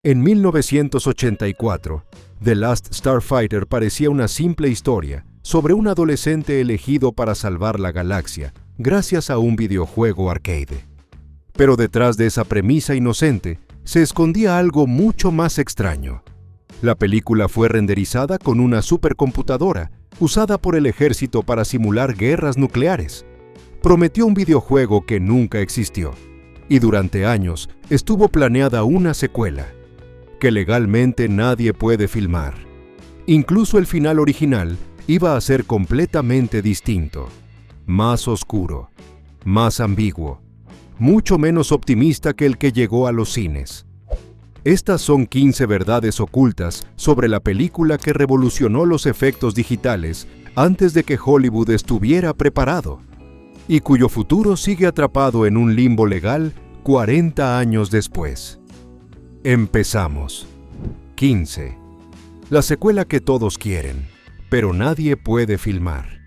En 1984, The Last Starfighter parecía una simple historia sobre un adolescente elegido para salvar la galaxia gracias a un videojuego arcade. Pero detrás de esa premisa inocente se escondía algo mucho más extraño. La película fue renderizada con una supercomputadora usada por el ejército para simular guerras nucleares. Prometió un videojuego que nunca existió, y durante años estuvo planeada una secuela, que legalmente nadie puede filmar. Incluso el final original iba a ser completamente distinto, más oscuro, más ambiguo, mucho menos optimista que el que llegó a los cines. Estas son 15 verdades ocultas sobre la película que revolucionó los efectos digitales antes de que Hollywood estuviera preparado, y cuyo futuro sigue atrapado en un limbo legal 40 años después. Empezamos. 15. La secuela que todos quieren, pero nadie puede filmar.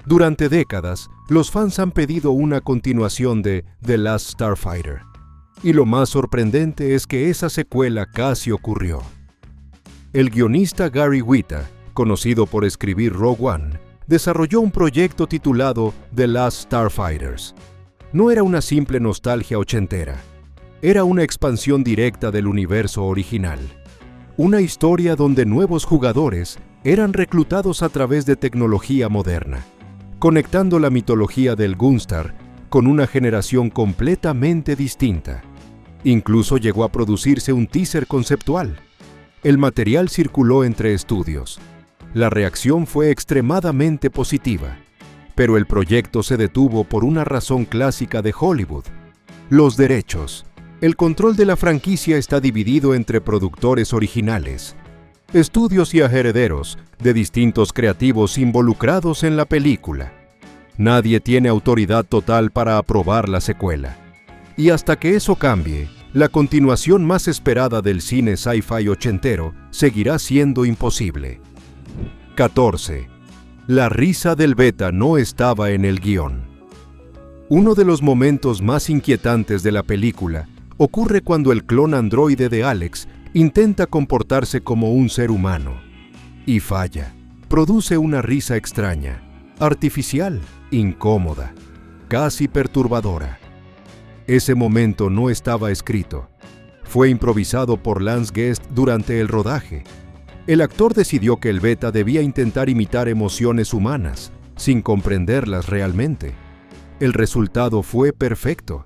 Durante décadas, los fans han pedido una continuación de The Last Starfighter. Y lo más sorprendente es que esa secuela casi ocurrió. El guionista Gary Whitta, conocido por escribir Rogue One, desarrolló un proyecto titulado The Last Starfighters. No era una simple nostalgia ochentera. Era una expansión directa del universo original. Una historia donde nuevos jugadores eran reclutados a través de tecnología moderna, conectando la mitología del Gunstar con una generación completamente distinta. Incluso llegó a producirse un teaser conceptual. El material circuló entre estudios. La reacción fue extremadamente positiva, pero el proyecto se detuvo por una razón clásica de Hollywood: los derechos. El control de la franquicia está dividido entre productores originales, estudios y herederos de distintos creativos involucrados en la película. Nadie tiene autoridad total para aprobar la secuela. Y hasta que eso cambie, la continuación más esperada del cine sci-fi ochentero seguirá siendo imposible. 14. La risa del beta no estaba en el guión. Uno de los momentos más inquietantes de la película ocurre cuando el clon androide de Alex intenta comportarse como un ser humano. Y falla. Produce una risa extraña, artificial, incómoda, casi perturbadora. Ese momento no estaba escrito. Fue improvisado por Lance Guest durante el rodaje. El actor decidió que el beta debía intentar imitar emociones humanas, sin comprenderlas realmente. El resultado fue perfecto,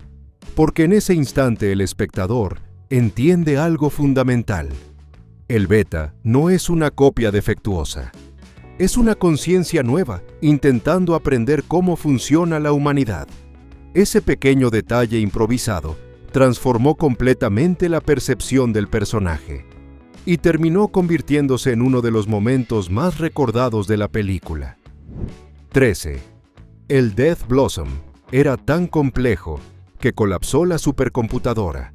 porque en ese instante el espectador entiende algo fundamental. El beta no es una copia defectuosa. Es una conciencia nueva, intentando aprender cómo funciona la humanidad. Ese pequeño detalle improvisado transformó completamente la percepción del personaje y terminó convirtiéndose en uno de los momentos más recordados de la película. 13. El Death Blossom era tan complejo que colapsó la supercomputadora.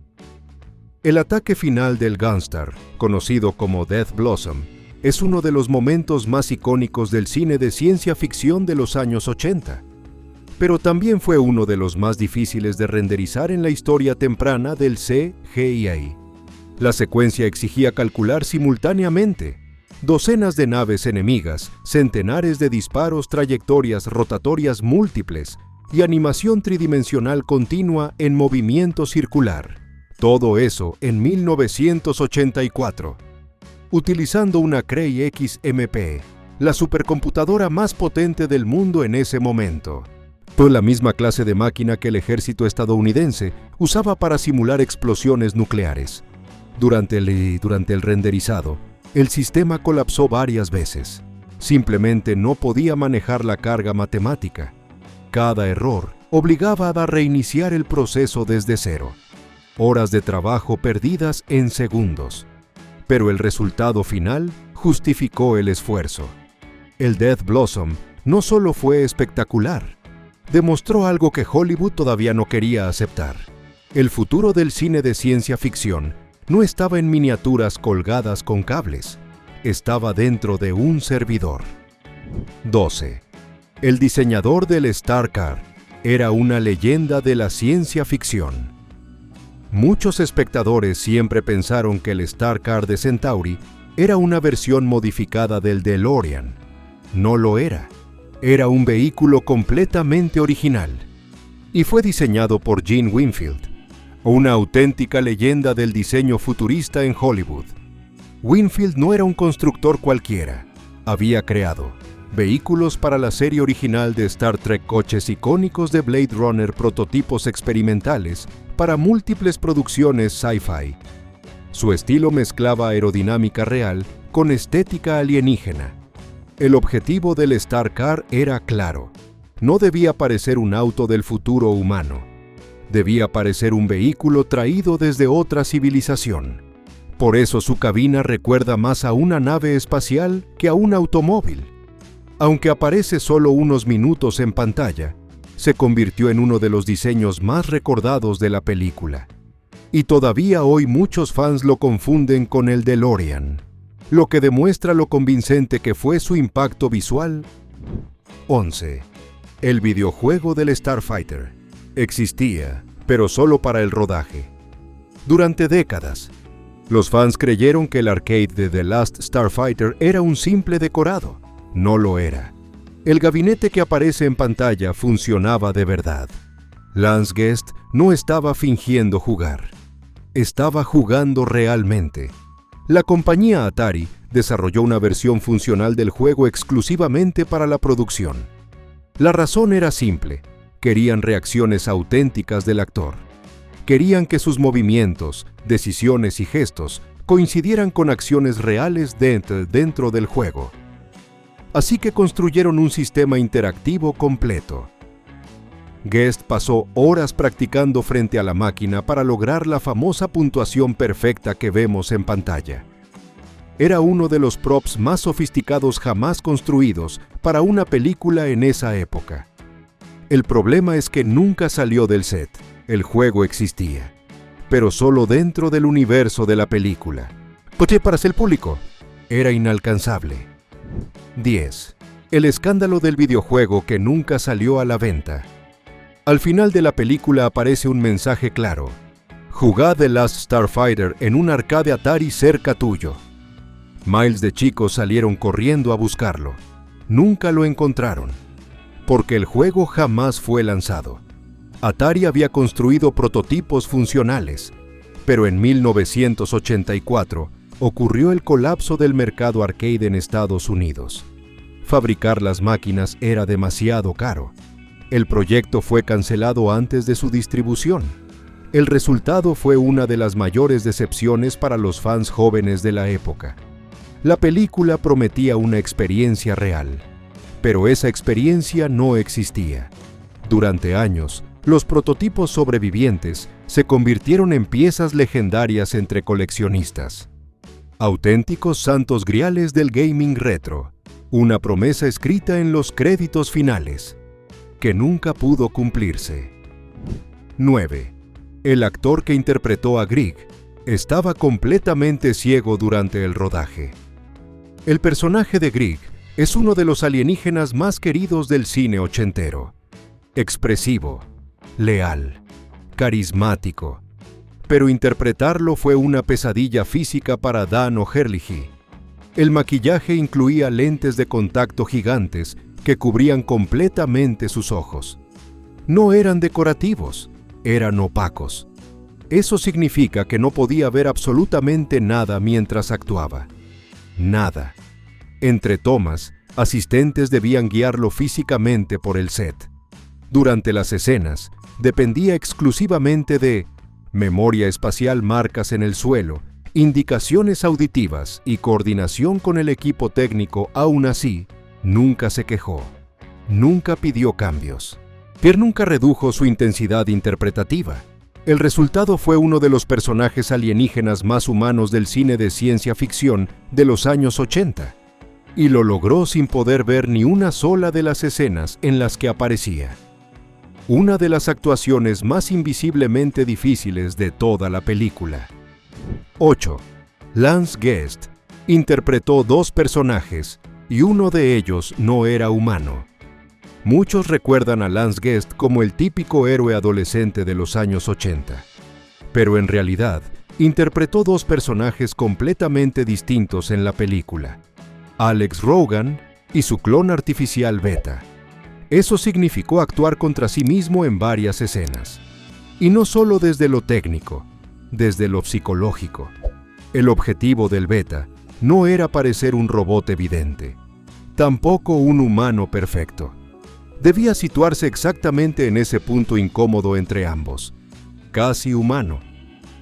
El ataque final del Gunstar, conocido como Death Blossom, es uno de los momentos más icónicos del cine de ciencia ficción de los años 80. Pero también fue uno de los más difíciles de renderizar en la historia temprana del CGI. La secuencia exigía calcular simultáneamente docenas de naves enemigas, centenares de disparos, trayectorias rotatorias múltiples y animación tridimensional continua en movimiento circular. Todo eso en 1984. Utilizando una Cray XMP, la supercomputadora más potente del mundo en ese momento. Fue la misma clase de máquina que el ejército estadounidense usaba para simular explosiones nucleares. Durante el renderizado, el sistema colapsó varias veces. Simplemente no podía manejar la carga matemática. Cada error obligaba a reiniciar el proceso desde cero. Horas de trabajo perdidas en segundos. Pero el resultado final justificó el esfuerzo. El Death Blossom no solo fue espectacular, demostró algo que Hollywood todavía no quería aceptar. El futuro del cine de ciencia ficción no estaba en miniaturas colgadas con cables, estaba dentro de un servidor. 12. El diseñador del Star Car era una leyenda de la ciencia ficción. Muchos espectadores siempre pensaron que el Star Car de Centauri era una versión modificada del DeLorean. No lo era. Era un vehículo completamente original. Y fue diseñado por Gene Winfield, una auténtica leyenda del diseño futurista en Hollywood. Winfield no era un constructor cualquiera. Había creado vehículos para la serie original de Star Trek, coches icónicos de Blade Runner, prototipos experimentales para múltiples producciones sci-fi. Su estilo mezclaba aerodinámica real con estética alienígena. El objetivo del Star Car era claro. No debía parecer un auto del futuro humano. Debía parecer un vehículo traído desde otra civilización. Por eso su cabina recuerda más a una nave espacial que a un automóvil. Aunque aparece solo unos minutos en pantalla, se convirtió en uno de los diseños más recordados de la película. Y todavía hoy muchos fans lo confunden con el DeLorean, lo que demuestra lo convincente que fue su impacto visual. 11. El videojuego del Starfighter. Existía, pero solo para el rodaje. Durante décadas, los fans creyeron que el arcade de The Last Starfighter era un simple decorado. No lo era. El gabinete que aparece en pantalla funcionaba de verdad. Lance Guest no estaba fingiendo jugar. Estaba jugando realmente. La compañía Atari desarrolló una versión funcional del juego exclusivamente para la producción. La razón era simple. Querían reacciones auténticas del actor. Querían que sus movimientos, decisiones y gestos coincidieran con acciones reales dentro del juego. Así que construyeron un sistema interactivo completo. Guest pasó horas practicando frente a la máquina para lograr la famosa puntuación perfecta que vemos en pantalla. Era uno de los props más sofisticados jamás construidos para una película en esa época. El problema es que nunca salió del set. El juego existía, pero solo dentro del universo de la película. Porque para el público era inalcanzable. 10. El escándalo del videojuego que nunca salió a la venta. Al final de la película aparece un mensaje claro. Jugad The Last Starfighter en un arcade Atari cerca tuyo. Miles de chicos salieron corriendo a buscarlo. Nunca lo encontraron, porque el juego jamás fue lanzado. Atari había construido prototipos funcionales, pero en 1984 ocurrió el colapso del mercado arcade en Estados Unidos. Fabricar las máquinas era demasiado caro. El proyecto fue cancelado antes de su distribución. El resultado fue una de las mayores decepciones para los fans jóvenes de la época. La película prometía una experiencia real, pero esa experiencia no existía. Durante años, los prototipos sobrevivientes se convirtieron en piezas legendarias entre coleccionistas. Auténticos santos griales del gaming retro, una promesa escrita en los créditos finales, que nunca pudo cumplirse. 9. El actor que interpretó a Greg estaba completamente ciego durante el rodaje. El personaje de Greg es uno de los alienígenas más queridos del cine ochentero. Expresivo, leal, carismático. Pero interpretarlo fue una pesadilla física para Dan O'Herlihy. El maquillaje incluía lentes de contacto gigantes que cubrían completamente sus ojos. No eran decorativos, eran opacos. Eso significa que no podía ver absolutamente nada mientras actuaba. Nada. Entre tomas, asistentes debían guiarlo físicamente por el set. Durante las escenas, dependía exclusivamente de memoria espacial, marcas en el suelo, indicaciones auditivas y coordinación con el equipo técnico. Aún así, nunca se quejó. Nunca pidió cambios. Pierre nunca redujo su intensidad interpretativa. El resultado fue uno de los personajes alienígenas más humanos del cine de ciencia ficción de los años 80. Y lo logró sin poder ver ni una sola de las escenas en las que aparecía. Una de las actuaciones más invisiblemente difíciles de toda la película. 8. Lance Guest interpretó dos personajes y uno de ellos no era humano. Muchos recuerdan a Lance Guest como el típico héroe adolescente de los años 80. Pero en realidad, interpretó dos personajes completamente distintos en la película: Alex Rogan y su clon artificial Beta. Eso significó actuar contra sí mismo en varias escenas. Y no solo desde lo técnico, desde lo psicológico. El objetivo del Beta no era parecer un robot evidente, tampoco un humano perfecto. Debía situarse exactamente en ese punto incómodo entre ambos, casi humano,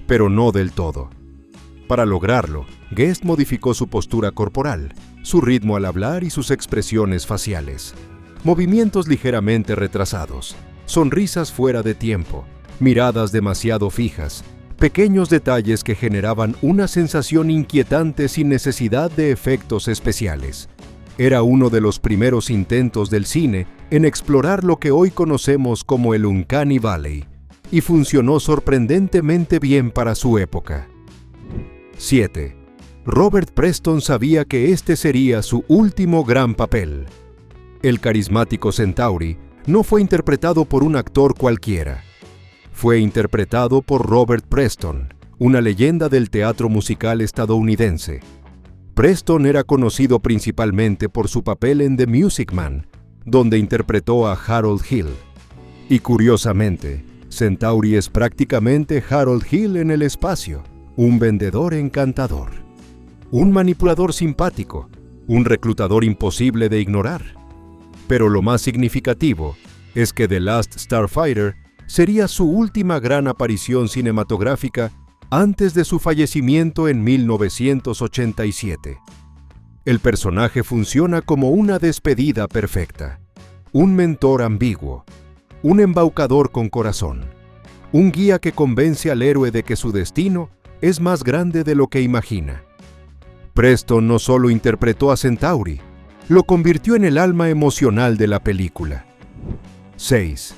pero no del todo. Para lograrlo, Guest modificó su postura corporal, su ritmo al hablar y sus expresiones faciales. Movimientos ligeramente retrasados, sonrisas fuera de tiempo, miradas demasiado fijas, pequeños detalles que generaban una sensación inquietante sin necesidad de efectos especiales. Era uno de los primeros intentos del cine en explorar lo que hoy conocemos como el Uncanny Valley, y funcionó sorprendentemente bien para su época. 7. Robert Preston sabía que este sería su último gran papel. El carismático Centauri no fue interpretado por un actor cualquiera. Fue interpretado por Robert Preston, una leyenda del teatro musical estadounidense. Preston era conocido principalmente por su papel en The Music Man, donde interpretó a Harold Hill. Y curiosamente, Centauri es prácticamente Harold Hill en el espacio, un vendedor encantador, un manipulador simpático, un reclutador imposible de ignorar. Pero lo más significativo es que The Last Starfighter sería su última gran aparición cinematográfica antes de su fallecimiento en 1987. El personaje funciona como una despedida perfecta, un mentor ambiguo, un embaucador con corazón, un guía que convence al héroe de que su destino es más grande de lo que imagina. Preston no solo interpretó a Centauri, lo convirtió en el alma emocional de la película. 6.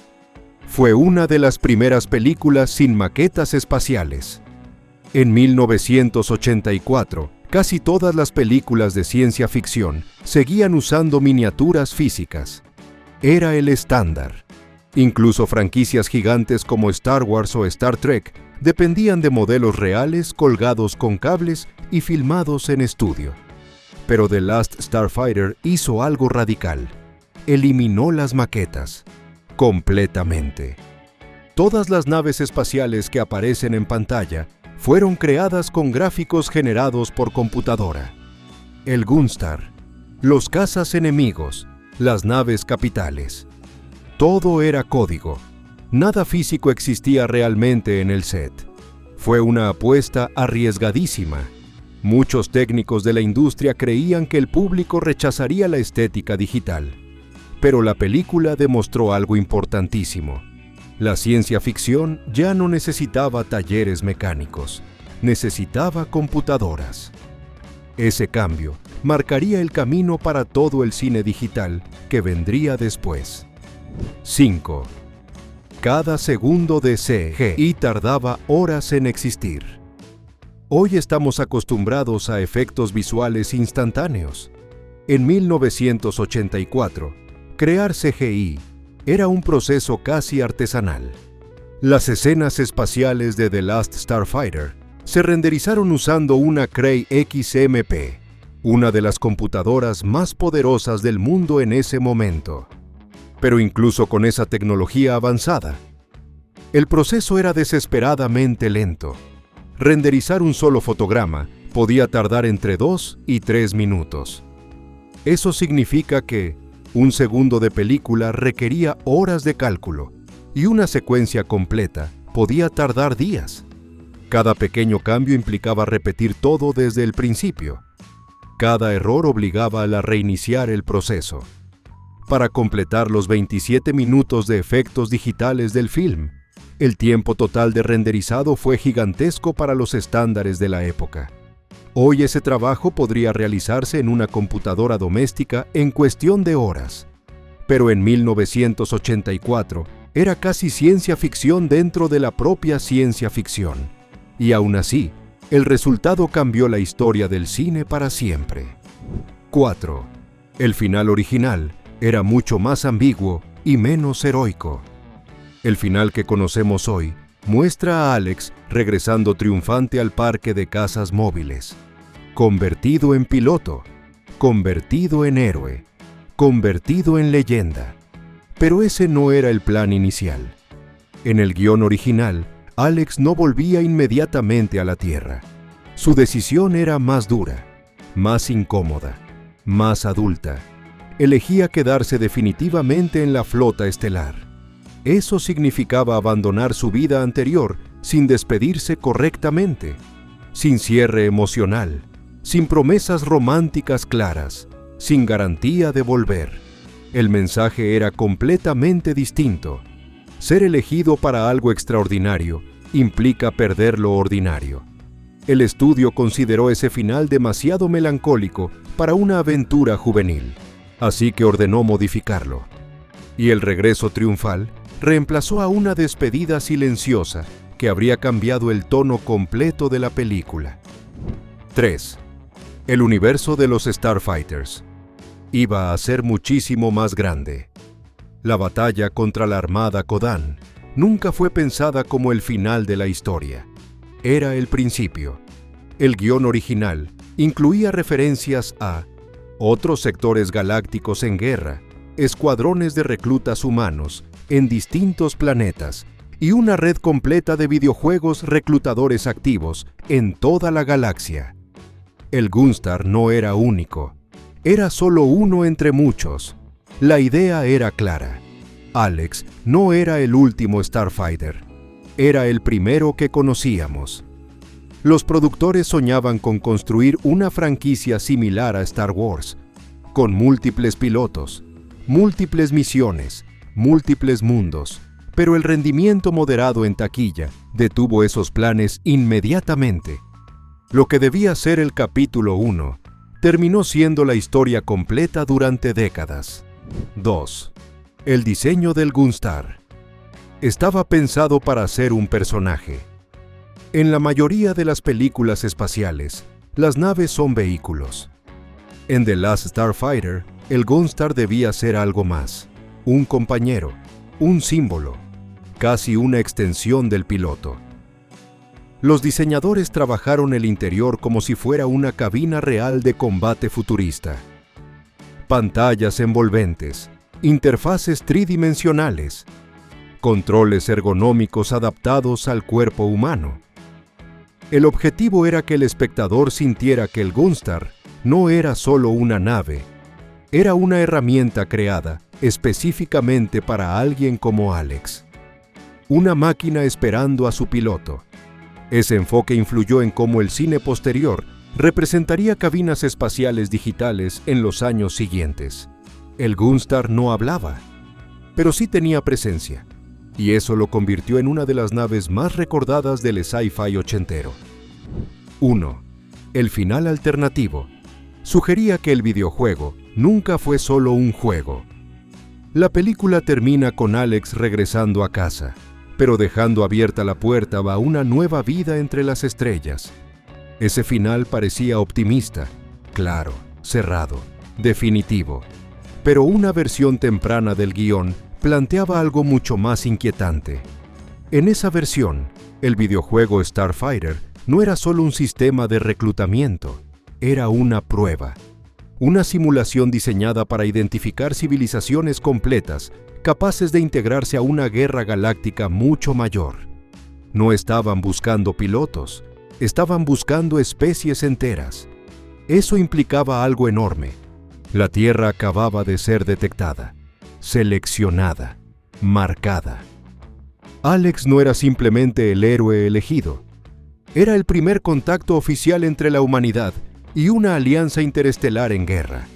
Fue una de las primeras películas sin maquetas espaciales. En 1984, casi todas las películas de ciencia ficción seguían usando miniaturas físicas. Era el estándar. Incluso franquicias gigantes como Star Wars o Star Trek dependían de modelos reales colgados con cables y filmados en estudio. Pero The Last Starfighter hizo algo radical. Eliminó las maquetas. Completamente. Todas las naves espaciales que aparecen en pantalla fueron creadas con gráficos generados por computadora. El Gunstar, los cazas enemigos, las naves capitales. Todo era código. Nada físico existía realmente en el set. Fue una apuesta arriesgadísima. Muchos técnicos de la industria creían que el público rechazaría la estética digital. Pero la película demostró algo importantísimo. La ciencia ficción ya no necesitaba talleres mecánicos, necesitaba computadoras. Ese cambio marcaría el camino para todo el cine digital que vendría después. 5. Cada segundo de CGI tardaba horas en existir. Hoy estamos acostumbrados a efectos visuales instantáneos. En 1984, crear CGI era un proceso casi artesanal. Las escenas espaciales de The Last Starfighter se renderizaron usando una Cray XMP, una de las computadoras más poderosas del mundo en ese momento. Pero incluso con esa tecnología avanzada, el proceso era desesperadamente lento. Renderizar un solo fotograma podía tardar entre 2 y 3 minutos. Eso significa que un segundo de película requería horas de cálculo y una secuencia completa podía tardar días. Cada pequeño cambio implicaba repetir todo desde el principio. Cada error obligaba a reiniciar el proceso. Para completar los 27 minutos de efectos digitales del film, el tiempo total de renderizado fue gigantesco para los estándares de la época. Hoy ese trabajo podría realizarse en una computadora doméstica en cuestión de horas. Pero en 1984 era casi ciencia ficción dentro de la propia ciencia ficción. Y aún así, el resultado cambió la historia del cine para siempre. 4. El final original era mucho más ambiguo y menos heroico. El final que conocemos hoy muestra a Alex regresando triunfante al parque de casas móviles, convertido en piloto, convertido en héroe, convertido en leyenda. Pero ese no era el plan inicial. En el guión original, Alex no volvía inmediatamente a la Tierra. Su decisión era más dura, más incómoda, más adulta. Elegía quedarse definitivamente en la flota estelar. Eso significaba abandonar su vida anterior sin despedirse correctamente, sin cierre emocional, sin promesas románticas claras, sin garantía de volver. El mensaje era completamente distinto. Ser elegido para algo extraordinario implica perder lo ordinario. El estudio consideró ese final demasiado melancólico para una aventura juvenil, así que ordenó modificarlo. Y el regreso triunfal reemplazó a una despedida silenciosa que habría cambiado el tono completo de la película. 3. El universo de los Starfighters iba a ser muchísimo más grande. La batalla contra la Armada Kodan nunca fue pensada como el final de la historia. Era el principio. El guión original incluía referencias a otros sectores galácticos en guerra, escuadrones de reclutas humanos en distintos planetas y una red completa de videojuegos reclutadores activos en toda la galaxia. El Gunstar no era único. Era solo uno entre muchos. La idea era clara. Alex no era el último Starfighter. Era el primero que conocíamos. Los productores soñaban con construir una franquicia similar a Star Wars, con múltiples pilotos, múltiples misiones, múltiples mundos, pero el rendimiento moderado en taquilla detuvo esos planes inmediatamente. Lo que debía ser el capítulo 1 terminó siendo la historia completa durante décadas. 2. El diseño del Gunstar. Estaba pensado para ser un personaje. En la mayoría de las películas espaciales, las naves son vehículos. En The Last Starfighter, el Gunstar debía ser algo más, un compañero, un símbolo, casi una extensión del piloto. Los diseñadores trabajaron el interior como si fuera una cabina real de combate futurista. Pantallas envolventes, interfaces tridimensionales, controles ergonómicos adaptados al cuerpo humano. El objetivo era que el espectador sintiera que el Gunstar no era solo una nave, era una herramienta creada específicamente para alguien como Alex. Una máquina esperando a su piloto. Ese enfoque influyó en cómo el cine posterior representaría cabinas espaciales digitales en los años siguientes. El Gunstar no hablaba, pero sí tenía presencia, y eso lo convirtió en una de las naves más recordadas del sci-fi ochentero. 1. El final alternativo. Sugería que el videojuego nunca fue solo un juego. La película termina con Alex regresando a casa, pero dejando abierta la puerta a una nueva vida entre las estrellas. Ese final parecía optimista, claro, cerrado, definitivo. Pero una versión temprana del guión planteaba algo mucho más inquietante. En esa versión, el videojuego Starfighter no era solo un sistema de reclutamiento, era una prueba. Una simulación diseñada para identificar civilizaciones completas capaces de integrarse a una guerra galáctica mucho mayor. No estaban buscando pilotos, estaban buscando especies enteras. Eso implicaba algo enorme. La Tierra acababa de ser detectada, seleccionada, marcada. Alex no era simplemente el héroe elegido. Era el primer contacto oficial entre la humanidad y una alianza interestelar en guerra.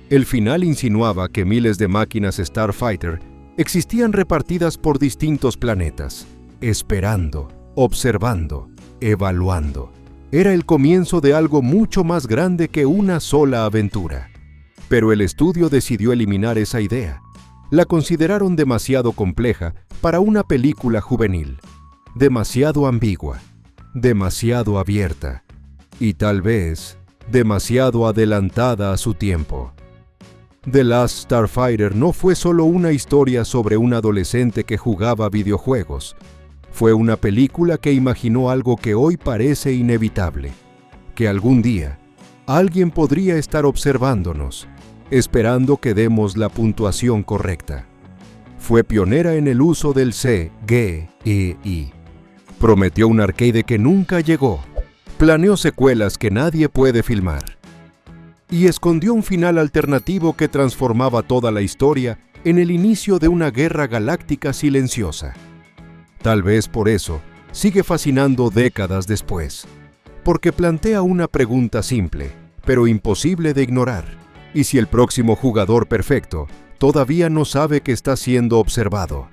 El final insinuaba que miles de máquinas Starfighter existían repartidas por distintos planetas, esperando, observando, evaluando. Era el comienzo de algo mucho más grande que una sola aventura. Pero el estudio decidió eliminar esa idea. La consideraron demasiado compleja para una película juvenil, demasiado ambigua, demasiado abierta y tal vez demasiado adelantada a su tiempo. The Last Starfighter no fue solo una historia sobre un adolescente que jugaba videojuegos. Fue una película que imaginó algo que hoy parece inevitable, que algún día alguien podría estar observándonos, esperando que demos la puntuación correcta. Fue pionera en el uso del C, G, E, I. Prometió un arcade que nunca llegó. Planeó secuelas que nadie puede filmar. Y escondió un final alternativo que transformaba toda la historia en el inicio de una guerra galáctica silenciosa. Tal vez por eso sigue fascinando décadas después, porque plantea una pregunta simple, pero imposible de ignorar. ¿Y si el próximo jugador perfecto todavía no sabe que está siendo observado?